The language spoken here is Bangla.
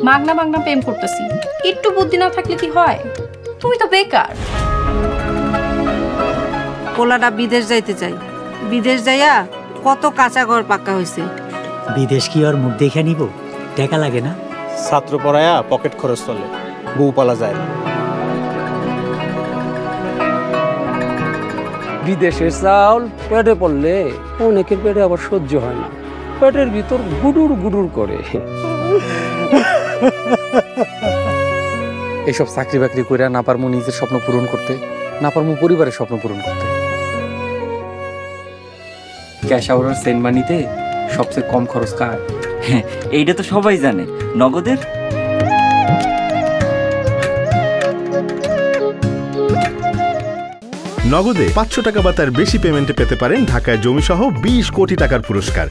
মাগনা মাগনা প্রেম করতেছি, একটু বুদ্ধি না থাকলে কি হয়? তুমি তো বেকার। পোলাটা বিদেশ যাইতে চাই, বিদেশ যাইয়া কত কাঁচা ঘর পাকা হয়েছে। বিদেশ কি ওর মুখ দেখে নিব? টাকা লাগে না? ছাত্র পড়ায়া পকেট খরচ চলে, বউ পালা যায় না। বিদেশের চাউল পেটে পড়লে অনেকের পেটে আবার সহ্য হয় না, পেটের ভিতর গুডুর গুডুর করে। এইসব চাকরি বাকরি করে না পারমু নিজের স্বপ্ন পূরণ করতে, না পারমু পরিবারের স্বপ্ন পূরণ করতে। ক্যাশ আউটার সেন্ড মানিতে সবচেয়ে কম খরচ কার? এইটা তো সবাই জানে, নগদের। নগদে 500 টাকা বা তার বেশি পেমেন্টে পেতে পারেন ঢাকায় জমিসহ 20 কোটি টাকার পুরস্কার।